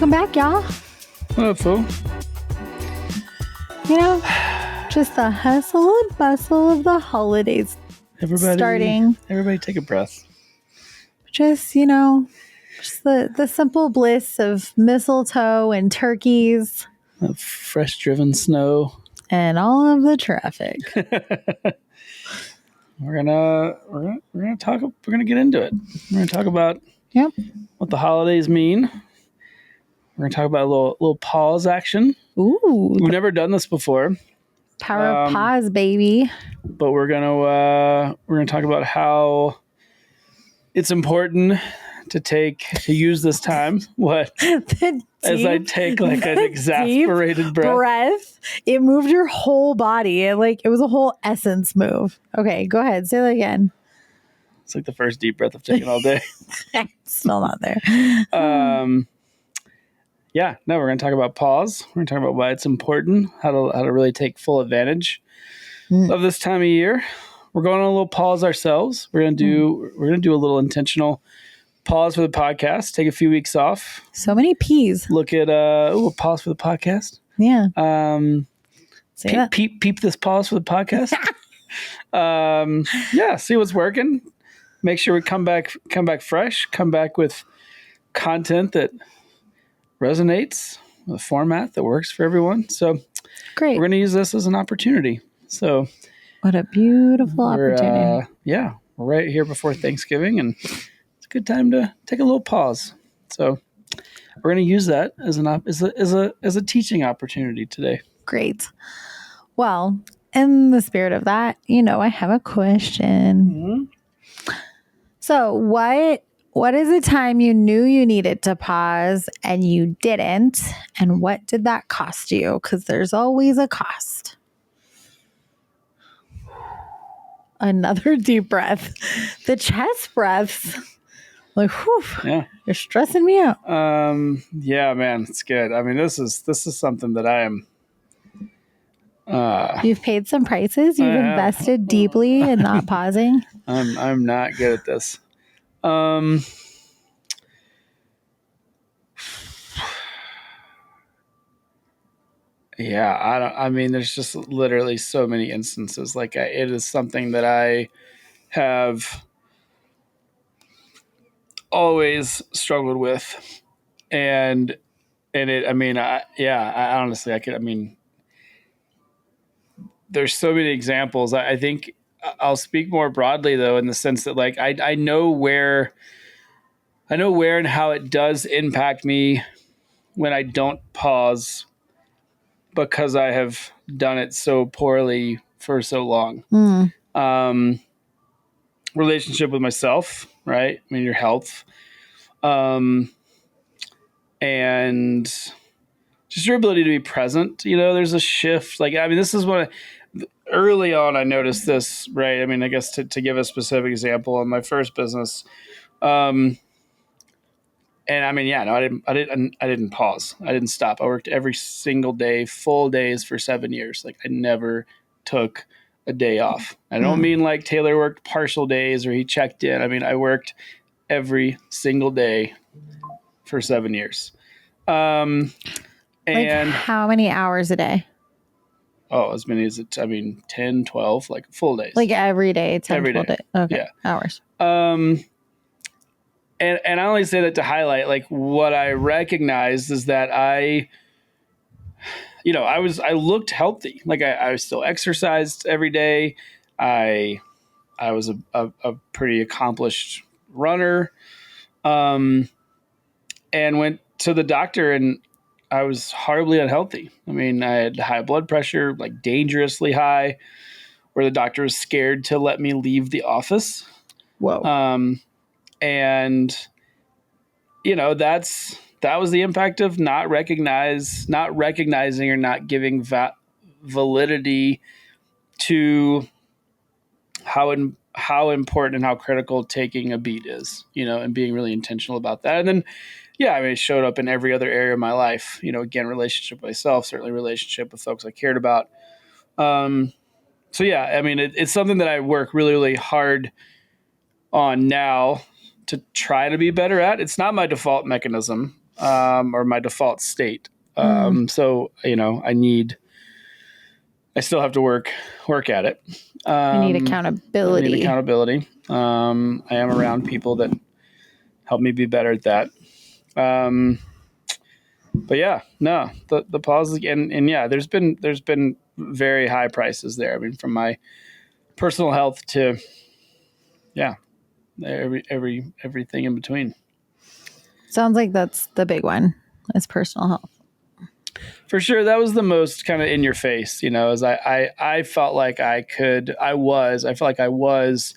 Welcome back, y'all. What up, fool? You know, just the hustle and bustle of the holidays starting. Everybody take a breath. Just, just the simple bliss of mistletoe and turkeys. Of fresh driven snow. And all of the traffic. We're gonna get into it. We're gonna talk about what the holidays mean. We're gonna talk about a little pause action. Ooh. We've never done this before. Power of pause, baby. But we're gonna talk about how it's important to use this time. What? As I take like an exasperated breath. It moved your whole body. It was a whole essence move. Okay, go ahead. Say that again. It's like the first deep breath I've taken all day. Still not there. Yeah, no, we're going to talk about pause. We're going to talk about why it's important, how to really take full advantage of this time of year. We're going on a little pause ourselves. We're going to do a little intentional pause for the podcast. Take a few weeks off. So many P's. Look at pause for the podcast. Yeah. Peep this pause for the podcast. See what's working. Make sure we come back fresh. Come back with content that resonates, with a format that works for everyone. So great. We're going to use this as an opportunity. So what a beautiful opportunity. We're right here before Thanksgiving, and it's a good time to take a little pause. So we're going to use that as a teaching opportunity today. Great. Well, in the spirit of that, I have a question. Mm-hmm. So what is a time you knew you needed to pause and you didn't? And what did that cost you? Because there's always a cost. Another deep breath. The chest breaths. Like, whew, you're stressing me out. Yeah, man, it's good. I mean, this is something that I am. You've paid some prices. You've invested deeply in not pausing. I'm not good at this. There's just literally so many instances. Like it is something that I have always struggled with. And it, I honestly, there's so many examples. I think I'll speak more broadly though, in the sense that like, I know where and how it does impact me when I don't pause, because I have done it so poorly for so long. Relationship with myself, right? I mean, your health, and just your ability to be present. There's a shift. This is what early on I noticed this, right? I mean, I guess to give a specific example, in my first business, I didn't pause. I didn't stop. I worked every single day, full days for 7 years. Like I never took a day off. I don't mean like Taylor worked partial days or he checked in. I mean, I worked every single day for 7 years. And how many hours a day? Oh, as many as 10, 12, like full days. Like every day, 10, every 12 day. days. Okay. Yeah. Hours. And I only say that to highlight like what I recognized is that I looked healthy. Like I still exercised every day. I was a pretty accomplished runner, and went to the doctor, and I was horribly unhealthy. I mean, I had high blood pressure, like dangerously high, where the doctor was scared to let me leave the office. Whoa. And that was the impact of not recognizing or not giving validity to how important and how critical taking a beat is, and being really intentional about that. And then, it showed up in every other area of my life, again, relationship with myself, certainly relationship with folks I cared about. It's something that I work really, really hard on now to try to be better at. It's not my default mechanism. or my default state. So, I still have to work at it. I need accountability. I need accountability. I am around people that help me be better at that. But yeah, no, the pause and yeah, there's been very high prices there. I mean, from my personal health to, yeah, everything in between. Sounds like that's the big one, is personal health. For sure. That was the most kind of in your face, as I felt like I felt like I was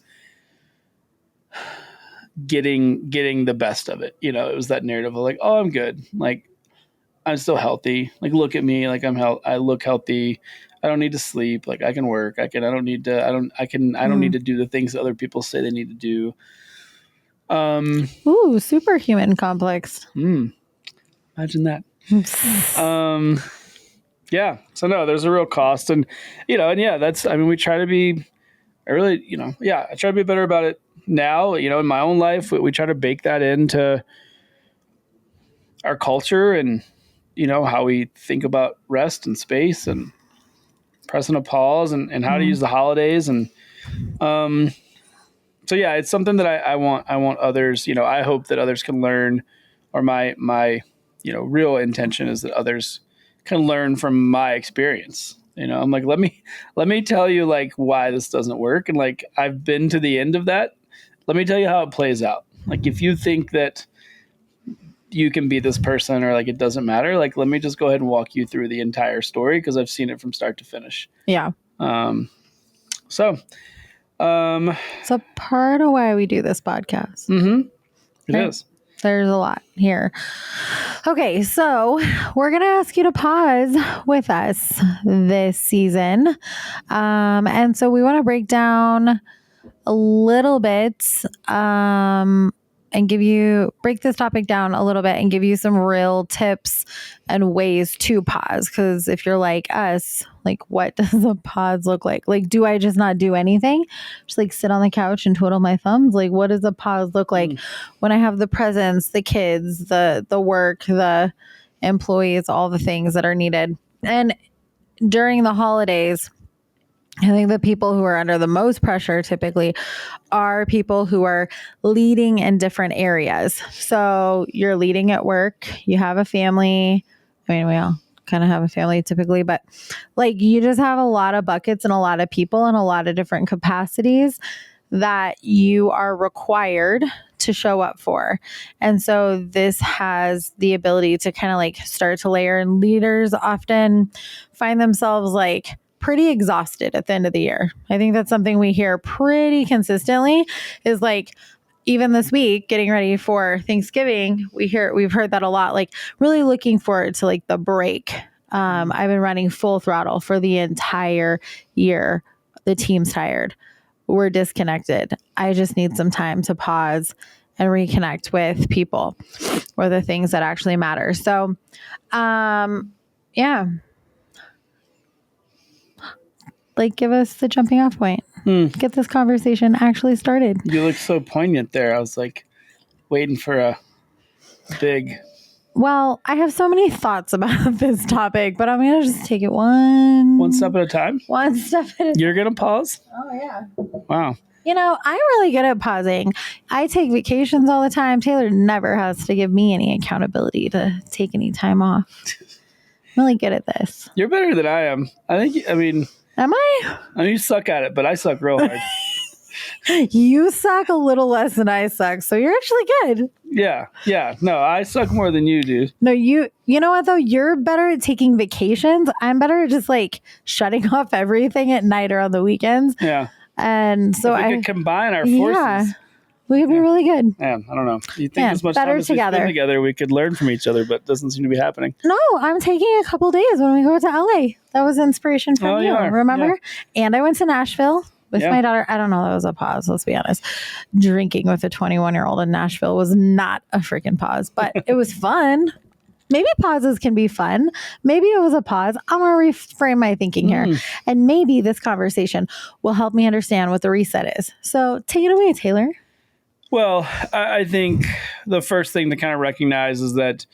getting the best of it. It was that narrative of like, oh, I'm good. Like, I'm still healthy. Like, look at me. Like, I look healthy. I don't need to sleep. Like, I can work. I don't need to do the things that other people say they need to do. Ooh, superhuman complex. Imagine that. Yeah. So no, there's a real cost, and we try to be. I try to be better about it now. In my own life, we try to bake that into our culture and how we think about rest and space and pressing a pause and how to use the holidays and so yeah, it's something that I want others, I hope that others can learn, or my real intention is that others can learn from my experience. I'm like, let me tell you like why this doesn't work, and like I've been to the end of that. Let me tell you how it plays out. Like, if you think that you can be this person or like it doesn't matter, like let me just go ahead and walk you through the entire story because I've seen it from start to finish. Yeah. So part of why we do this podcast. It is. There's a lot here. Okay, so we're going to ask you to pause with us this season. And so we want to break down a little bit and break this topic down a little bit and give you some real tips and ways to pause. Because if you're like us, like, what does a pause look like? Like, do I just not do anything? Just like sit on the couch and twiddle my thumbs? Like, what does a pause look like when I have the presents, the kids, the work, the employees, all the things that are needed? And during the holidays, I think the people who are under the most pressure typically are people who are leading in different areas. So you're leading at work, you have a family. I mean, we all kind of have a family typically, but like you just have a lot of buckets and a lot of people and a lot of different capacities that you are required to show up for. And so this has the ability to kind of like start to layer, and leaders often find themselves like pretty exhausted at the end of the year. I think that's something we hear pretty consistently, is like, even this week, getting ready for Thanksgiving, we've heard that a lot, like really looking forward to like the break. I've been running full throttle for the entire year. The team's tired. We're disconnected. I just need some time to pause and reconnect with people or the things that actually matter. So, yeah. Like, give us the jumping off point. Get this conversation actually started. You look so poignant there. I was like waiting for a big... Well, I have so many thoughts about this topic, but I'm going to just take it one step at a time. One step at a time. You're going to pause? Oh, yeah. Wow. I'm really good at pausing. I take vacations all the time. Taylor never has to give me any accountability to take any time off. I'm really good at this. You're better than I am. Am I? You suck at it, but I suck real hard. You suck a little less than I suck, so you're actually good. Yeah. No, I suck more than you do. No, you know what though? You're better at taking vacations. I'm better at just like shutting off everything at night or on the weekends. Yeah. And so if we could combine our forces. Yeah, we could be really good. Man, I don't know. You think as much time as we spend together, we could learn from each other, but it doesn't seem to be happening. No, I'm taking a couple days when we go to LA. That was inspiration from you, remember? Yeah. And I went to Nashville with my daughter. I don't know. That was a pause. Let's be honest. Drinking with a 21-year-old in Nashville was not a freaking pause, but it was fun. Maybe pauses can be fun. Maybe it was a pause. I'm going to reframe my thinking here. And maybe this conversation will help me understand what the reset is. So take it away, Taylor. Well, I think the first thing to kind of recognize is that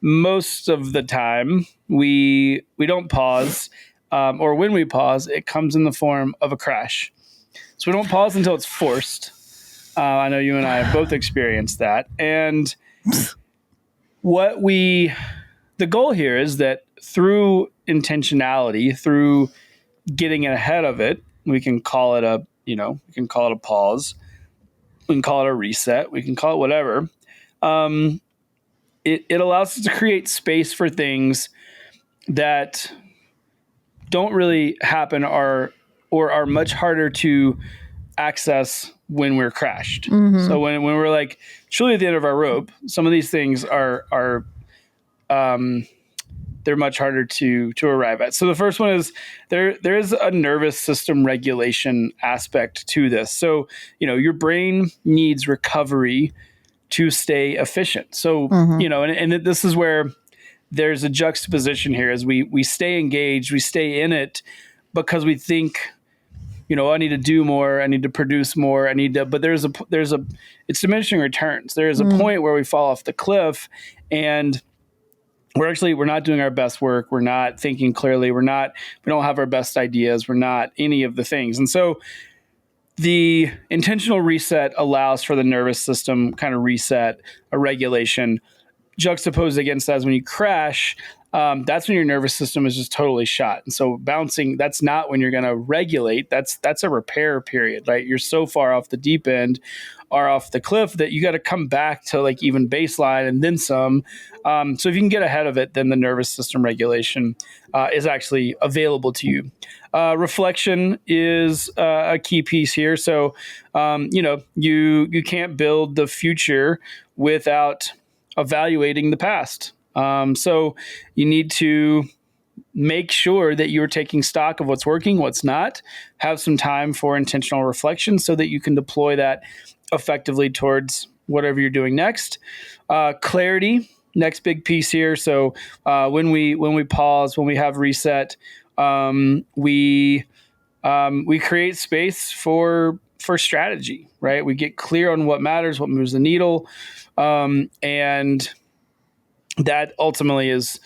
most of the time we don't pause, or when we pause, it comes in the form of a crash. So we don't pause until it's forced. I know you and I have both experienced that, and the goal here is that through intentionality, through getting ahead of it, we can call it a pause, we can call it a reset, we can call it whatever. It allows us to create space for things that don't really happen or are much harder to access when we're crashed. Mm-hmm. So when we're like truly at the end of our rope, some of these things are they're much harder to arrive at. So the first one is there is a nervous system regulation aspect to this. So, your brain needs recovery to stay efficient. So, and this is where there's a juxtaposition here as we stay engaged, we stay in it because we think, I need to do more, I need to produce more, but it's diminishing returns. There is a point where we fall off the cliff and we're not doing our best work. We're not thinking clearly. We don't have our best ideas. We're not any of the things. And so the intentional reset allows for the nervous system kind of reset, a regulation. Juxtaposed against that is when you crash, that's when your nervous system is just totally shot. And so bouncing, that's not when you're going to regulate. That's a repair period, right? You're so far off the deep end or off the cliff that you got to come back to like even baseline and then some. So if you can get ahead of it, then the nervous system regulation is actually available to you. Reflection is a key piece here. So, you can't build the future without evaluating the past. So you need to make sure that you're taking stock of what's working, what's not, have some time for intentional reflection so that you can deploy that effectively towards whatever you're doing next. Clarity, next big piece here. So when we pause, when we have reset, we create space for strategy, right? We get clear on what matters, what moves the needle. And that ultimately is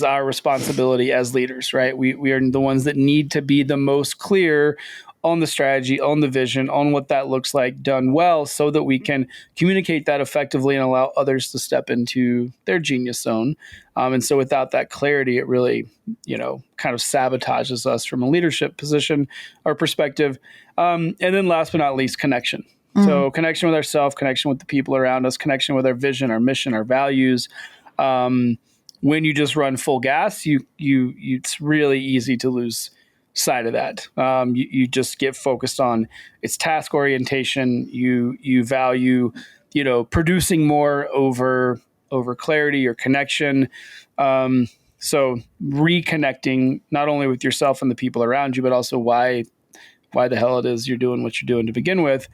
our responsibility as leaders, right? We are the ones that need to be the most clear on the strategy, on the vision, on what that looks like done well so that we can communicate that effectively and allow others to step into their genius zone. And so without that clarity, it really, kind of sabotages us from a leadership position or perspective. And then last but not least, connection. So connection with ourselves, connection with the people around us, connection with our vision, our mission, our values. When you just run full gas, it's really easy to lose sight of that. You just get focused on its task orientation. You value, producing more over clarity or connection. So reconnecting not only with yourself and the people around you, but also why the hell it is you're doing what you're doing to begin with.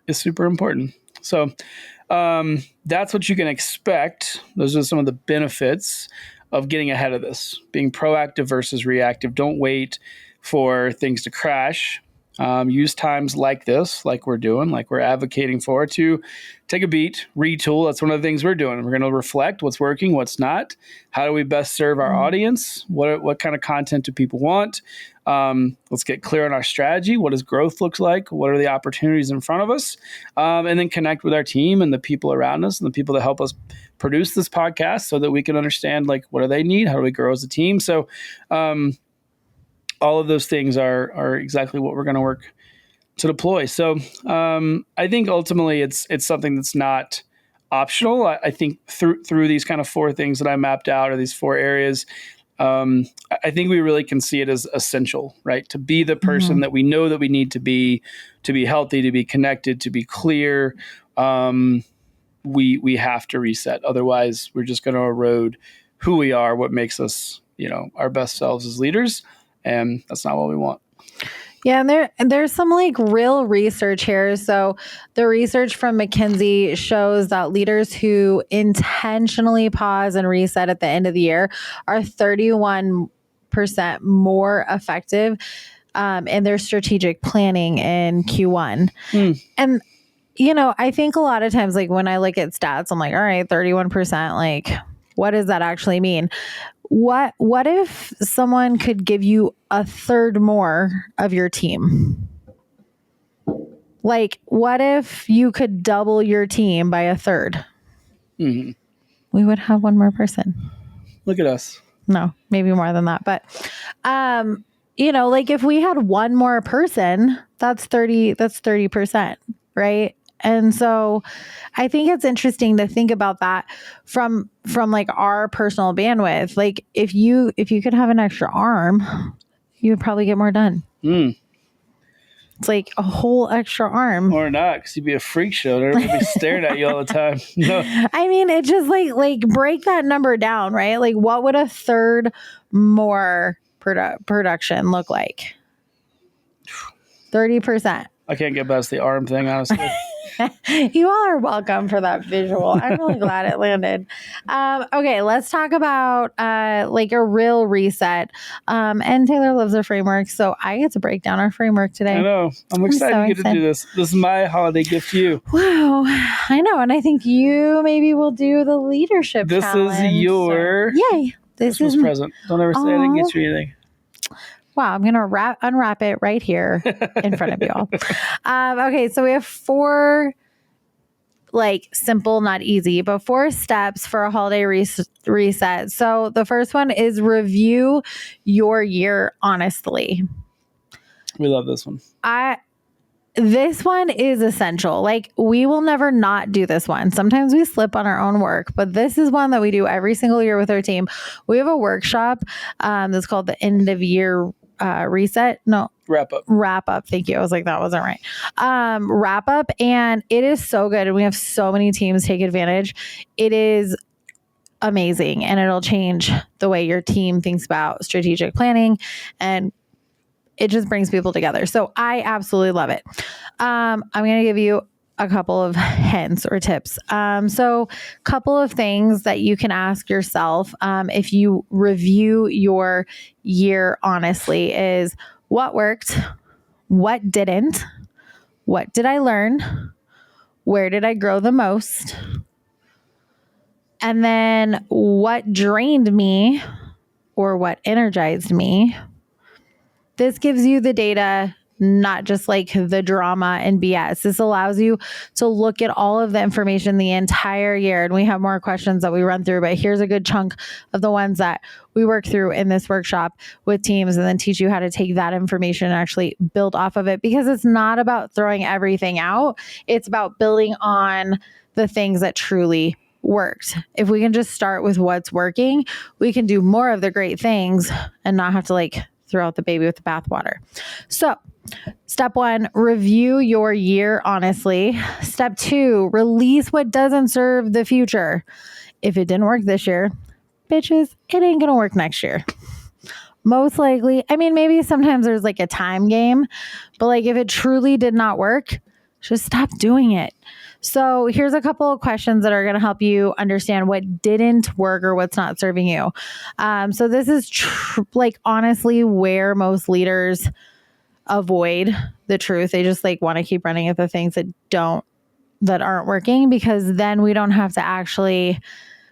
Is super important. So that's what you can expect. Those are some of the benefits of getting ahead of this, being proactive versus reactive. Don't wait for things to crash. Use times like this, like we're doing, like we're advocating for, to take a beat, retool. That's one of the things we're doing. We're going to reflect what's working, what's not. How do we best serve our audience? What kind of content do people want? Let's get clear on our strategy. What does growth look like? What are the opportunities in front of us? And then connect with our team and the people around us and the people that help us produce this podcast so that we can understand, like, what do they need? How do we grow as a team? So, all of those things are exactly what we're going to work to deploy. So I think ultimately it's something that's not optional. I think through these kind of four things that I mapped out, or these four areas, I think we really can see it as essential, right? To be the person that we know that we need to be healthy, to be connected, to be clear. We have to reset. Otherwise, we're just going to erode who we are, what makes us, our best selves as leaders. And that's not what we want. Yeah, and there's some like real research here. So the research from McKinsey shows that leaders who intentionally pause and reset at the end of the year are 31% more effective in their strategic planning in Q1. And, I think a lot of times, like when I look at stats, I'm like, all right, 31%, like what does that actually mean? What if someone could give you a third more of your team? Like, what if you could double your team by a third? We would have one more person. Look at us. No, maybe more than that. But, like if we had one more person, that's 30%, right? And so I think it's interesting to think about that from like our personal bandwidth. Like if you could have an extra arm, you would probably get more done. It's like a whole extra arm. Or not, because you'd be a freak show and everybody be staring at you all the time. No. I mean, it just like break that number down, right? Like what would a third more production look like? 30%. I can't get past the arm thing, honestly. You all are welcome for that visual. I'm really glad it landed. Okay, let's talk about like a real reset. And Taylor loves a framework, so I get to break down our framework today. I know. I'm excited to get to do this. This is my holiday gift to you. Wow, I know. And I think you maybe will do the leadership challenge. This is your yay. This Christmas is present. Don't ever say I didn't get you anything. Wow, I'm going to unwrap it right here in front of you all. Okay, so we have 4 like simple, not easy, but 4 steps for a holiday reset. So the first one is review your year honestly. We love this one. This one is essential. Like we will never not do this one. Sometimes we slip on our own work, but this is one that we do every single year with our team. We have a workshop that's called the end of year reset. No. Wrap up. Thank you. I was like, that wasn't right. Wrap up. And it is so good. And we have so many teams take advantage. It is amazing. And it'll change the way your team thinks about strategic planning, and it just brings people together. So I absolutely love it. I'm going to give you a couple of hints or tips. So a couple of things that you can ask yourself if you review your year honestly is what worked, what didn't, what did I learn, where did I grow the most, and then what drained me or what energized me. This gives you the data, not just like the drama and BS. This allows you to look at all of the information the entire year. And we have more questions that we run through, but here's a good chunk of the ones that we work through in this workshop with teams, and then teach you how to take that information and actually build off of it, because it's not about throwing everything out. It's about building on the things that truly worked. If we can just start with what's working, we can do more of the great things and not have to like throw out the baby with the bathwater. So step 1, review your year honestly. Step 2, release what doesn't serve the future. If it didn't work this year, bitches, it ain't going to work next year. Most likely. I mean, maybe sometimes there's like a time game, but like if it truly did not work, just stop doing it. So here's a couple of questions that are going to help you understand what didn't work or what's not serving you. So this is like honestly where most leaders avoid the truth. They just like want to keep running at the things that aren't working, because then we don't actually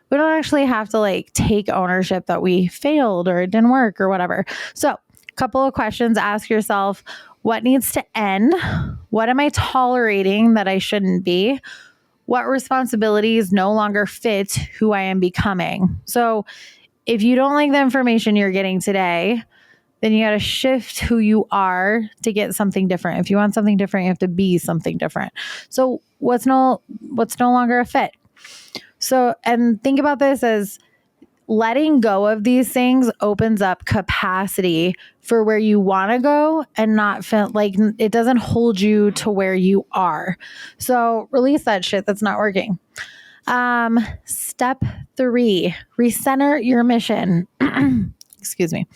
have to like take ownership that we failed or it didn't work or whatever. So a couple of questions. Ask yourself, what needs to end? What am I tolerating that I shouldn't be? What responsibilities no longer fit who I am becoming? So if you don't like the information you're getting today, then you got to shift who you are to get something different. If you want something different, you have to be something different. So what's no longer a fit? So, and think about this as letting go of these things opens up capacity for where you want to go, and not feel like it doesn't hold you to where you are. So release that shit that's not working. Step 3, recenter your mission. Excuse me.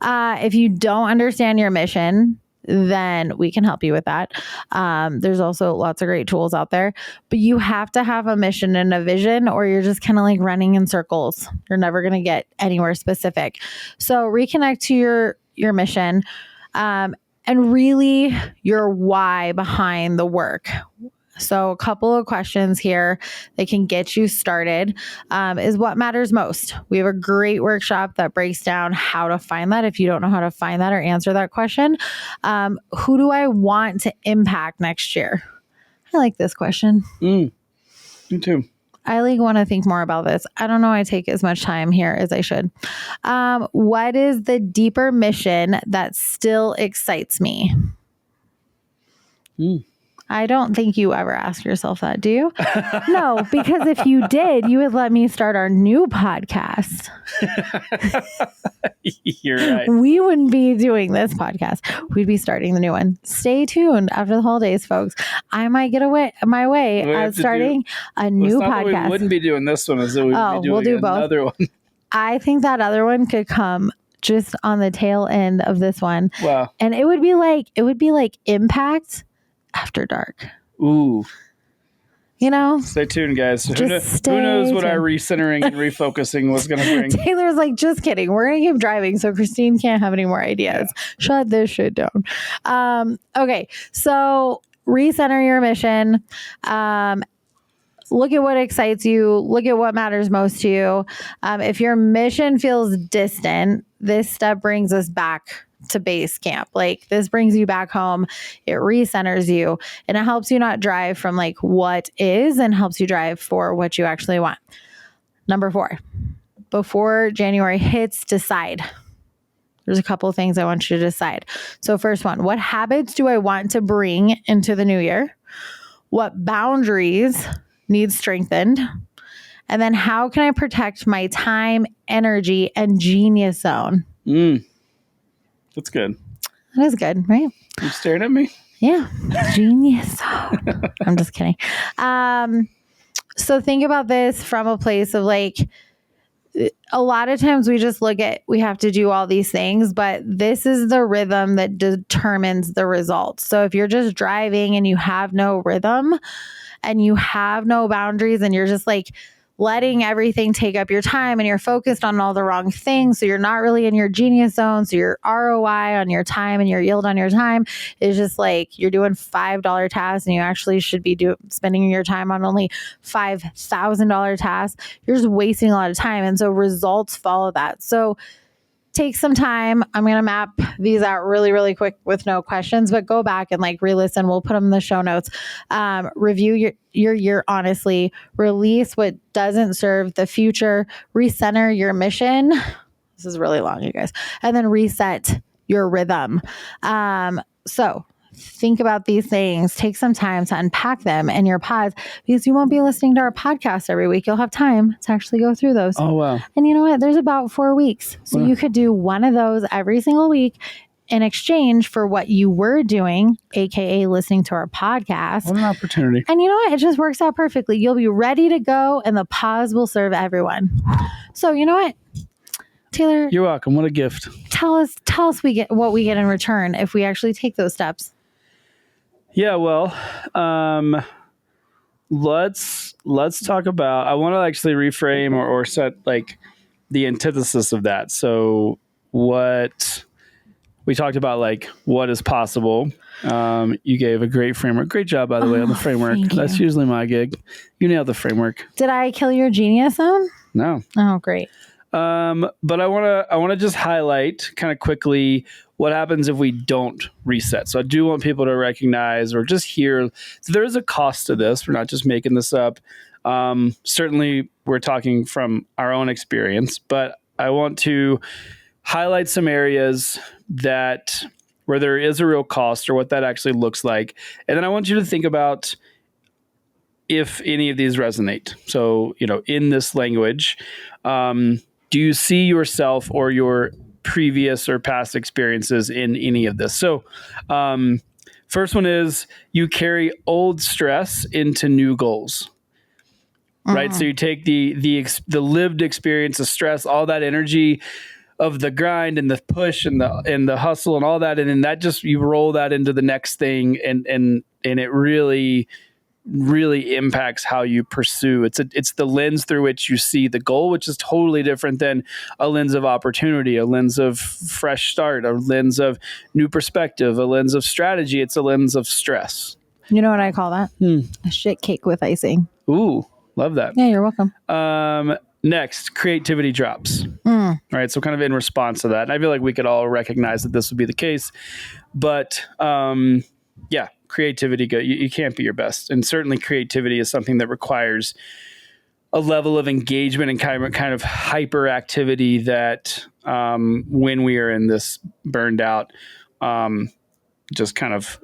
If you don't understand your mission, then we can help you with that. There's also lots of great tools out there, but you have to have a mission and a vision, or you're just kind of like running in circles. You're never going to get anywhere specific. So reconnect to your mission. and really your why behind the work. So a couple of questions here that can get you started is what matters most. We have a great workshop that breaks down how to find that. If you don't know how to find that or answer that question, who do I want to impact next year? I like this question. Me too. I want to think more about this. I don't know. I take as much time here as I should. What is the deeper mission that still excites me? I don't think you ever ask yourself that, do you? No, because if you did, you would let me start our new podcast. You're right. We wouldn't be doing this podcast. We'd be starting the new one. Stay tuned after the holidays, folks. I might get my way at starting a new podcast. We wouldn't be doing this one, as we would be doing another one. I think that other one could come just on the tail end of this one. Wow. And it would be like Impact After Dark. Ooh. You know? Stay tuned, guys. Who knows what our recentering and refocusing was going to bring? Taylor's like, just kidding. We're going to keep driving so Christine can't have any more ideas. Yeah. Shut this shit down. Okay. So recenter your mission. Look at what excites you. Look at what matters most to you. If your mission feels distant, this step brings us back to base camp. Like, this brings you back home. It recenters you, and it helps you not drive from like what is, and helps you drive for what you actually want. Number 4, before January hits, decide. There's a couple of things I want you to decide. So first one, what habits do I want to bring into the new year? What boundaries need strengthened? And then how can I protect my time, energy, and genius zone? That's good. That is good, right? You staring at me? Yeah. Genius zone. I'm just kidding. So think about this from a place of like, a lot of times we just we have to do all these things, but this is the rhythm that determines the results. So if you're just driving and you have no rhythm and you have no boundaries and you're just like letting everything take up your time and you're focused on all the wrong things, so you're not really in your genius zone, so your ROI on your time and your yield on your time is just like you're doing $5 tasks and you actually should be spending your time on only $5,000 tasks. You're just wasting a lot of time, and so results follow that. So take some time. I'm going to map these out really, really quick with no questions, but go back and like re-listen. We'll put them in the show notes. Review your year honestly. Release what doesn't serve the future. Recenter your mission. This is really long, you guys. And then reset your rhythm. So think about these things. Take some time to unpack them in your pods, because you won't be listening to our podcast every week. You'll have time to actually go through those. Oh, wow. And you know what? There's about 4 weeks. So you could do one of those every single week in exchange for what you were doing, AKA listening to our podcast. What an opportunity. And you know what? It just works out perfectly. You'll be ready to go and the pause will serve everyone. So you know what? Taylor, you're welcome. What a gift. Tell us what we get in return if we actually take those steps. Yeah, well, let's talk about, I want to actually reframe or set like the antithesis of that. So what we talked about, like what is possible. You gave a great framework. Great job, by the way, on the framework. That's usually my gig. You nailed the framework. Did I kill your genius zone? No. Oh, great. But I want to just highlight kind of quickly what happens if we don't reset. So I do want people to recognize or just hear there is a cost to this. We're not just making this up. Certainly we're talking from our own experience, but I want to highlight some areas where there is a real cost or what that actually looks like. And then I want you to think about if any of these resonate. So, in this language, do you see yourself or your previous or past experiences in any of this? So, first one is you carry old stress into new goals, right? So you take the lived experience of stress, all that energy of the grind and the push and the hustle and all that, and then that just you roll that into the next thing, and it really really impacts how you pursue. It's the lens through which you see the goal, which is totally different than a lens of opportunity, a lens of fresh start, a lens of new perspective, a lens of strategy. It's a lens of stress. You know what I call that? A shit cake with icing. Ooh, love that. Yeah, you're welcome. Next, creativity drops. All right, so kind of in response to that, and I feel like we could all recognize that this would be the case, but yeah, creativity, you can't be your best. And certainly creativity is something that requires a level of engagement and kind of hyperactivity that when we are in this burned out, just kind of,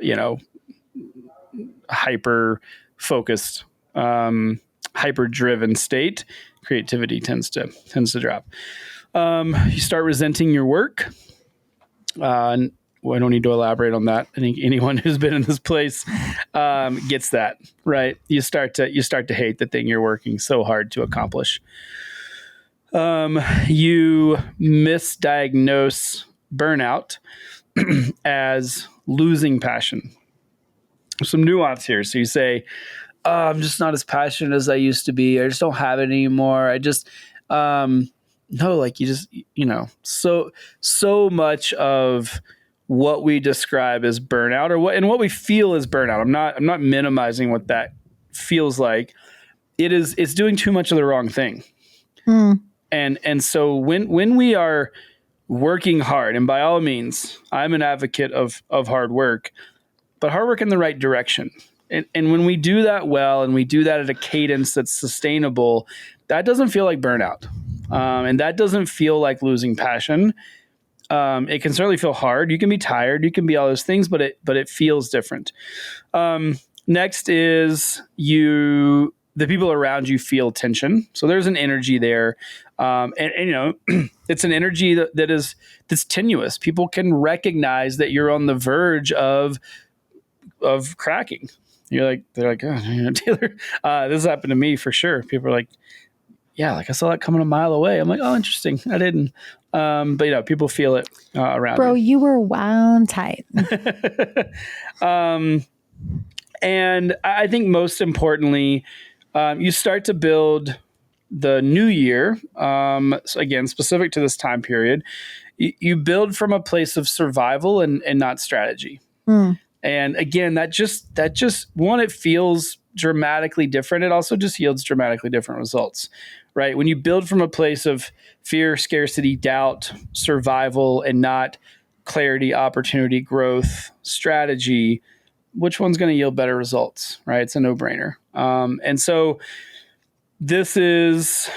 hyper focused, hyper driven state, creativity tends to drop. You start resenting your work. I don't need to elaborate on that. I think anyone who's been in this place gets that, right? You start to hate the thing you're working so hard to accomplish. You misdiagnose burnout as losing passion. Some nuance here. So you say, I'm just not as passionate as I used to be. I just don't have it anymore. I just, no, like you just, so much of what we describe as burnout, or what we feel is burnout. I'm not minimizing what that feels like. It's doing too much of the wrong thing. And so when we are working hard, and by all means, I'm an advocate of hard work, but hard work in the right direction. And when we do that well, and we do that at a cadence that's sustainable, that doesn't feel like burnout. And that doesn't feel like losing passion. It can certainly feel hard. You can be tired. You can be all those things, but it feels different. Next is the people around you feel tension. So there's an energy there. And it's an energy that's tenuous. People can recognize that you're on the verge of cracking. They're like, oh, Taylor, this happened to me for sure. People are like, yeah, like I saw that coming a mile away. I'm like, oh, interesting. I didn't. But people feel it around. Bro, you were wound tight. And I think most importantly, you start to build the new year. So again, specific to this time period, you build from a place of survival and not strategy. And again, that just one, it feels dramatically different. It also just yields dramatically different results, right? When you build from a place of fear, scarcity, doubt, survival, and not clarity, opportunity, growth, strategy, which one's going to yield better results, right? It's a no-brainer. And so this is,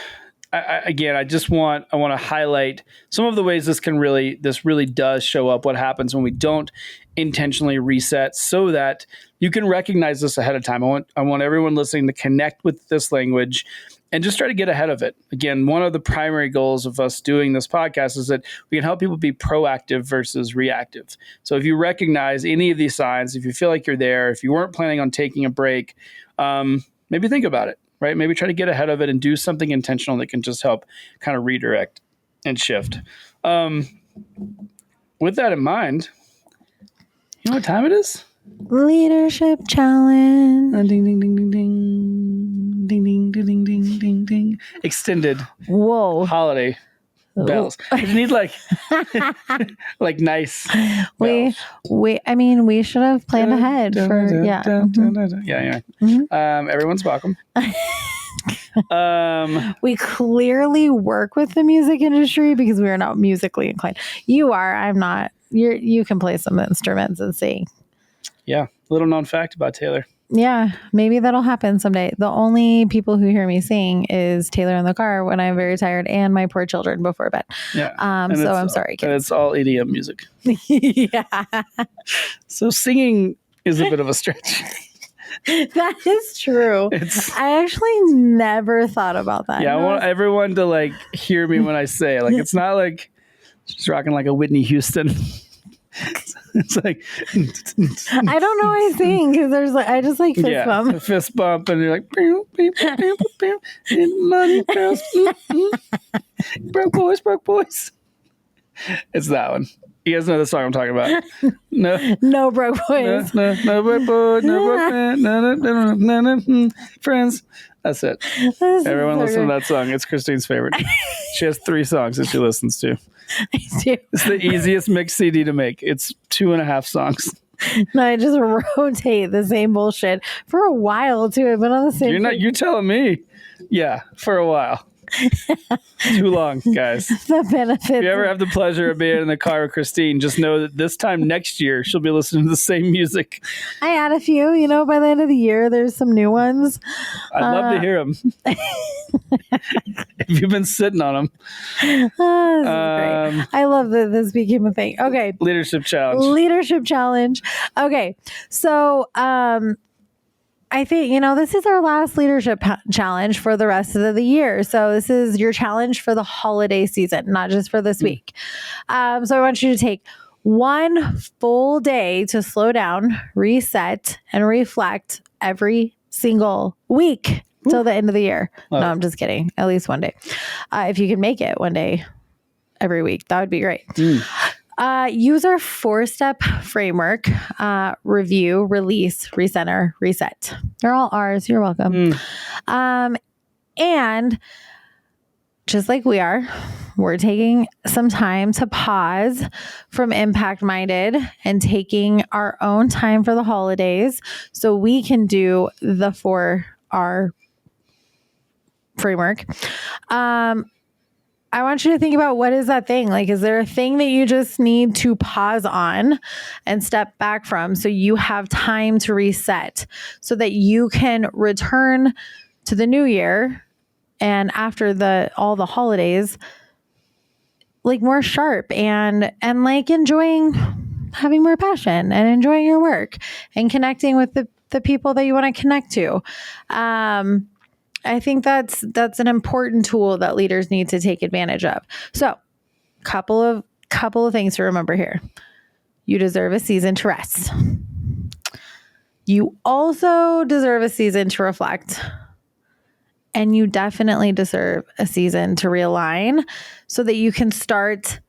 I want to highlight some of the ways this really does show up, what happens when we don't intentionally reset, so that you can recognize this ahead of time. I want everyone listening to connect with this language and just try to get ahead of it. Again, one of the primary goals of us doing this podcast is that we can help people be proactive versus reactive. So if you recognize any of these signs, if you feel like you're there, if you weren't planning on taking a break, maybe think about it, right? Maybe try to get ahead of it and do something intentional that can just help kind of redirect and shift. With that in mind, you know what time it is? Leadership challenge. Ding, ding, ding, ding, ding. Ding, ding, ding, ding, ding, ding, ding. Extended holiday bells. You need like nice bells. We should have planned ahead for, yeah. Everyone's welcome. We clearly work with the music industry because we are not musically inclined. You are, I'm not. You can play some instruments and sing. Yeah. Little known fact about Taylor. Yeah, maybe that'll happen someday. The only people who hear me sing is Taylor in the car when I'm very tired and my poor children before bed. Yeah. So I'm sorry, kids. And it's all EDM music. Yeah. So singing is a bit of a stretch. That is true. I actually never thought about that. Yeah, I want everyone to hear me when I say it. It's not like she's rocking like a Whitney Houston. It's like I don't know why I sing because there's I just fist bump. Fist bump, and you're like pew, pew, pew, pew, pew, pew, money girls, broke boys. It's that one. You guys know the song I'm talking about. No. No broke boys. No broke boy, no broke man, no, friends. That's it. Everyone listen to that song. It's Christine's favorite. She has 3 songs that she listens to. I do. It's the easiest mix CD to make. It's 2.5 songs. No, I just rotate the same bullshit for a while too. I've been on the same. You're telling me. Yeah, for a while. Too long, guys. The benefits. If you ever have the pleasure of being in the car with Christine, just know that this time next year, she'll be listening to the same music. I add a few, by the end of the year, there's some new ones. I'd love to hear them. If you've been sitting on them. This is great. I love that this became a thing. Okay. Leadership challenge. Okay. So, I think, this is our last leadership challenge for the rest of the year. So this is your challenge for the holiday season, not just for this week. So I want you to take 1 full day to slow down, reset, and reflect every single week till the end of the year. No, I'm just kidding. At least one day. If you can make it one day every week, that would be great. Use our 4-step framework: review, release, recenter, reset. They're all R's. You're welcome. And just like we're taking some time to pause from Impact Minded and taking our own time for the holidays so we can do the 4R framework. I want you to think about, what is that thing? Like, is there a thing that you just need to pause on and step back from so you have time to reset so that you can return to the new year and after all the holidays, like more sharp and like enjoying having more passion and enjoying your work and connecting with the people that you want to connect to. I think that's an important tool that leaders need to take advantage of. So, couple of things to remember here. You deserve a season to rest. You also deserve a season to reflect. And you definitely deserve a season to realign so that you can start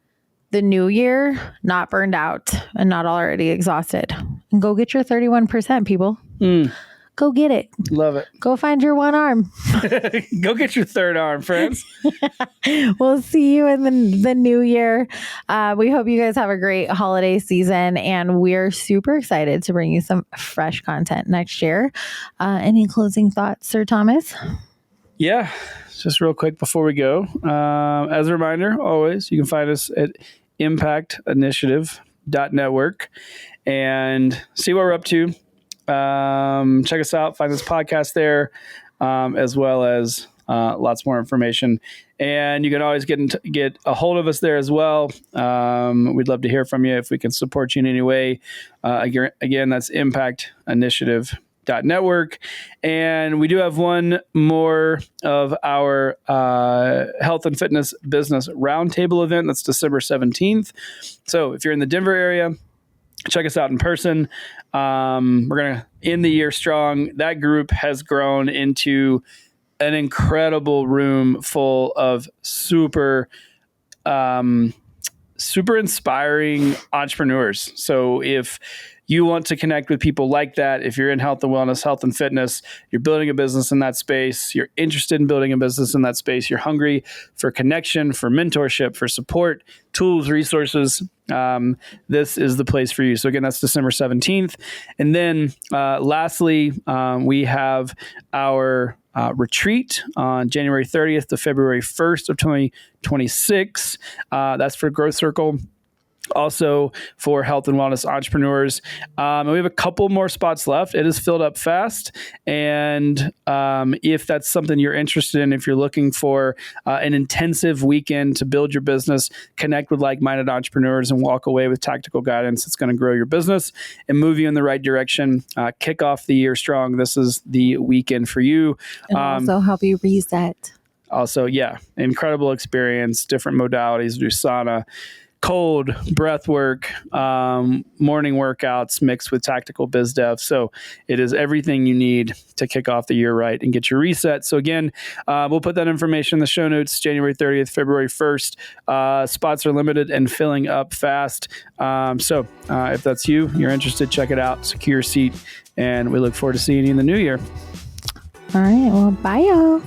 the new year not burned out and not already exhausted. And go get your 31%, people. Go get it. Love it. Go find your 1 arm. Go get your 3rd arm, friends. We'll see you in the new year. We hope you guys have a great holiday season, and we're super excited to bring you some fresh content next year. Any closing thoughts, Sir Thomas? Yeah, just real quick before we go. As a reminder, always, you can find us at impactinitiative.network and see what we're up to. Check us out, find this podcast there, as well as lots more information. And you can always get a hold of us there as well. We'd love to hear from you if we can support you in any way. Again, that's impactinitiative.network. And we do have one more of our health and fitness business roundtable event. That's December 17th. So if you're in the Denver area, check us out in person. We're going to end the year strong. That group has grown into an incredible room full of super inspiring entrepreneurs. So if you want to connect with people like that, if you're in health and wellness, health and fitness, you're building a business in that space, you're interested in building a business in that space, you're hungry for connection, for mentorship, for support, tools, resources, this is the place for you. So again, that's December 17th. And then lastly, we have our retreat on January 30th to February 1st of 2026. That's for Growth Circle. Also for health and wellness entrepreneurs. And we have a couple more spots left. It is filled up fast. And if that's something you're interested in, if you're looking for an intensive weekend to build your business, connect with like-minded entrepreneurs, and walk away with tactical guidance that's going to grow your business and move you in the right direction, kick off the year strong, this is the weekend for you. And also help you reset. Also, yeah, incredible experience, different modalities, do sauna, cold breath work, morning workouts mixed with tactical biz dev. So it is everything you need to kick off the year right and get your reset. So again, we'll put that information in the show notes. January 30th, February 1st. Spots are limited and filling up fast. So if that's you're interested, check it out. Secure your seat. And we look forward to seeing you in the new year. All right. Well, bye, y'all.